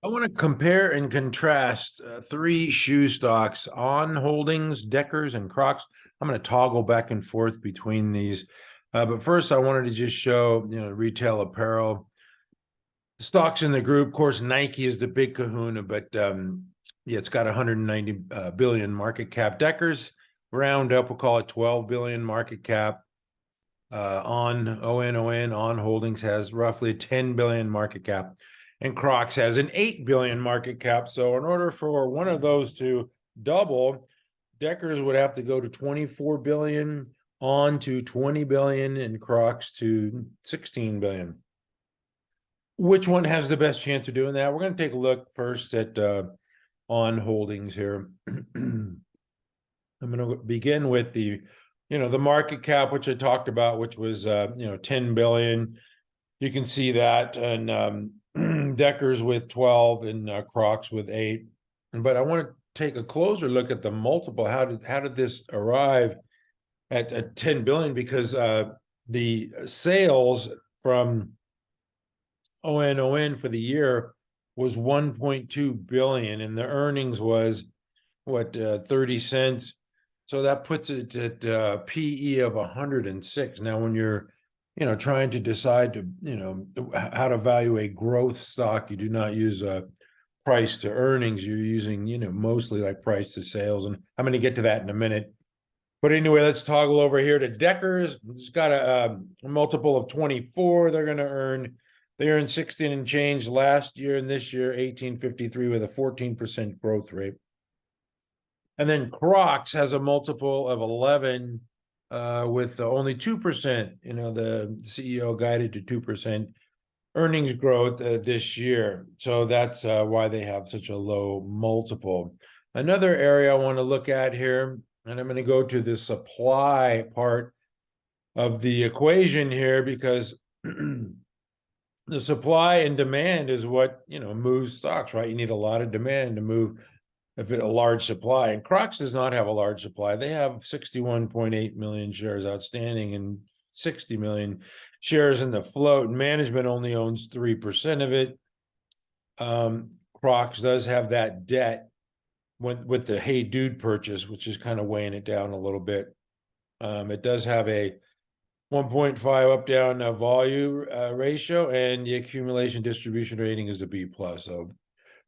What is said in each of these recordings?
I want to compare and contrast three shoe stocks: On Holdings, Deckers, and Crocs. I'm going to toggle back and forth between these. But first, I wanted to just show, retail apparel stocks in the group. Of course, Nike is the big kahuna, but yeah, it's got 190 billion market cap. Deckers, round up, we'll call it 12 billion market cap. On Holdings has roughly 10 billion market cap, and Crocs has an 8 billion market cap. So in order for one of those to double, Deckers would have to go to 24 billion, On to 20 billion, and Crocs to 16 billion. Which one has the best chance of doing that? We're going to take a look first at On Holdings here. I'm going to begin with the market cap, which I talked about, which was 10 billion. You can see that, and Deckers with 12 and Crocs with 8. But I want to take a closer look at the multiple. How did this arrive at 10 billion? Because the sales from ON for the year was 1.2 billion, and the earnings was 30 cents. So that puts it at PE of 106. Now, when you're, trying to decide to, how to value a growth stock, you do not use a price to earnings. You're using, mostly like price to sales. And I'm going to get to that in a minute. But anyway, let's toggle over here to Deckers. It's got a multiple of 24. They earned 16 and change last year, and this year 1853 with a 14% growth rate. And then Crocs has a multiple of 11 with only 2%. The CEO guided to 2% earnings growth this year. So that's why they have such a low multiple. Another area I want to look at here, and I'm going to go to the supply part of the equation here, because the supply and demand is what, moves stocks, right? You need a lot of demand to move a large supply. And Crocs does not have a large supply. They have 61.8 million shares outstanding and 60 million shares in the float. Management only owns 3% of it. Crocs does have that debt with the Hey Dude purchase, which is kind of weighing it down a little bit. It does have a 1.5 up down volume ratio, and the accumulation distribution rating is a B+. So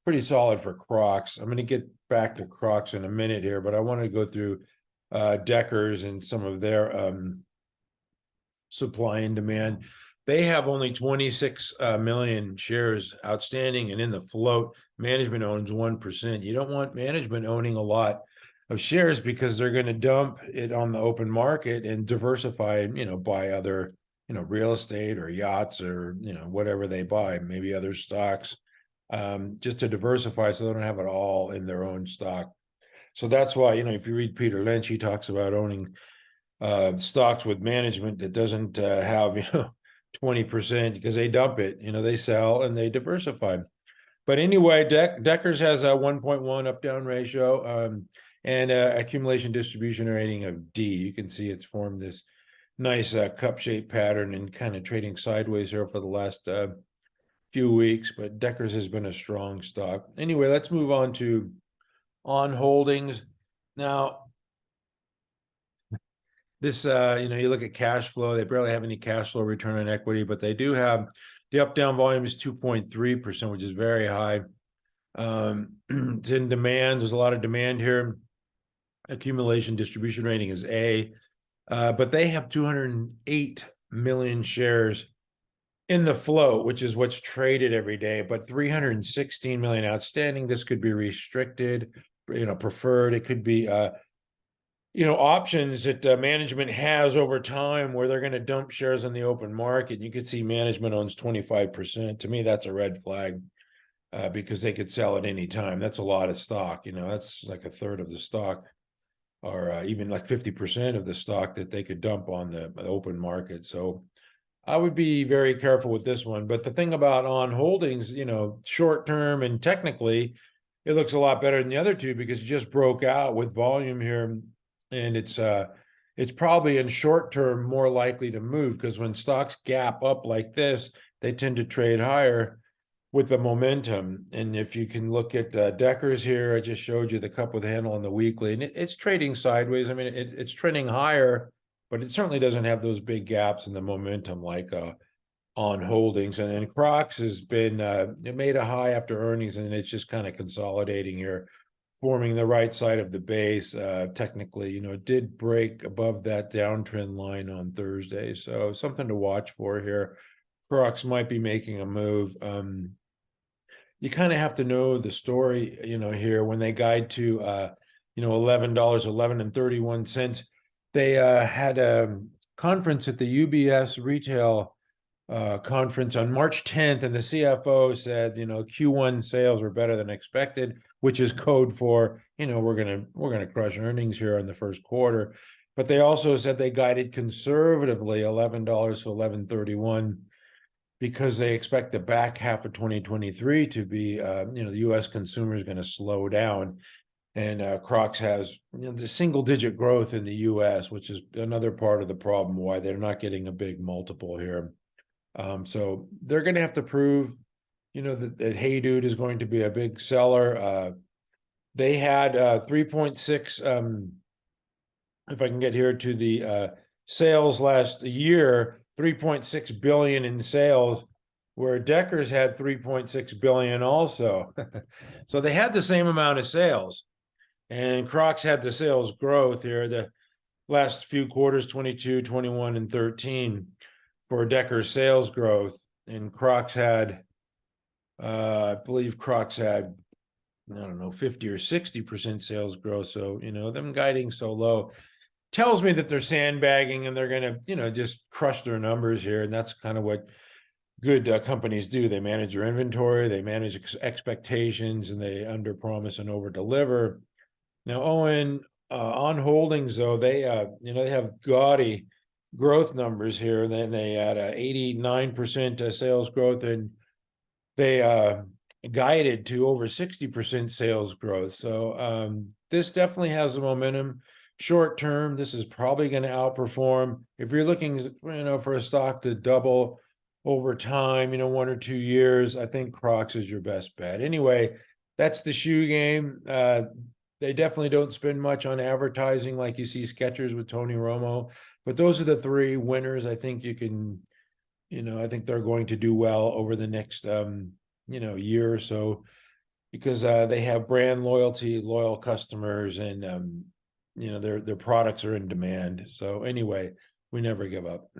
pretty solid for Crocs. I'm going to get back to Crocs in a minute here, but I want to go through Deckers and some of their supply and demand. They have only 26 million shares outstanding and in the float. Management owns 1%. You don't want management owning a lot of shares, because they're going to dump it on the open market and diversify, buy other, real estate or yachts or, whatever they buy, maybe other stocks, just to diversify so they don't have it all in their own stock. So that's why, if you read Peter Lynch, he talks about owning stocks with management that doesn't have, 20%, because they dump it, they sell and they diversify. But anyway, Deckers has a 1.1 up down ratio, and accumulation distribution rating of D. You can see it's formed this nice cup-shaped pattern and kind of trading sideways here for the last few weeks, but Deckers has been a strong stock. Anyway, let's move on to On Holdings. Now, this, you look at cash flow, they barely have any cash flow return on equity, but they do have the up-down volume is 2.3%, which is very high. It's in demand. There's a lot of demand here. Accumulation distribution rating is A, but they have 208 million shares in the float, which is what's traded every day, but 316 million outstanding. This could be restricted, preferred. It could be, options that management has over time where they're going to dump shares in the open market. You could see management owns 25%. To me, that's a red flag, because they could sell at any time. That's a lot of stock. That's like a third of the stock, or even like 50% of the stock that they could dump on the open market. So I would be very careful with this one. But the thing about On Holdings, short term and technically, it looks a lot better than the other two, because it just broke out with volume here, and it's probably in short term more likely to move, because when stocks gap up like this, they tend to trade higher. with the momentum. And if you can look at Deckers here, I just showed you the cup with handle on the weekly, and it's trading sideways. I mean, it's trending higher, but it certainly doesn't have those big gaps in the momentum like on holdings. And then Crocs has been it made a high after earnings, and it's just kind of consolidating here, forming the right side of the base. Technically, it did break above that downtrend line on Thursday, so something to watch for here. Crocs might be making a move. You kind of have to know the story, here when they guide to $11, 11.31. They had a conference at the UBS retail conference on March 10th, and the CFO said, Q1 sales were better than expected, which is code for, we're gonna crush earnings here in the first quarter. But they also said they guided conservatively $11 to 11.31 because they expect the back half of 2023 to be, the U.S. consumer is going to slow down. And Crocs has the single-digit growth in the U.S., which is another part of the problem why they're not getting a big multiple here. So they're going to have to prove, that Hey Dude is going to be a big seller. They had 3.6, if I can get here to the sales last year, 3.6 billion in sales, where Deckers had 3.6 billion also. So they had the same amount of sales, and Crocs had the sales growth here the last few quarters, 22, 21, and 13 for Deckers sales growth. And Crocs had, I believe Crocs had, I don't know, 50 or 60% sales growth. So, them guiding so low tells me that they're sandbagging and they're going to, just crush their numbers here. And that's kind of what good companies do. They manage their inventory, they manage expectations, and they under promise and over deliver. Now, Owen, on holdings though, they they have gaudy growth numbers here. And then they had 89% sales growth, and they guided to over 60% sales growth. So this definitely has the momentum. Short term, this is probably going to outperform. If you're looking, for a stock to double over time, 1 or 2 years, I think Crocs is your best bet. Anyway, that's the shoe game. They definitely don't spend much on advertising like you see Skechers with Tony Romo, but those are the three winners. I think you can, I think they're going to do well over the next, year or so, because they have brand loyalty, loyal customers, and their products are in demand. So anyway, we never give up.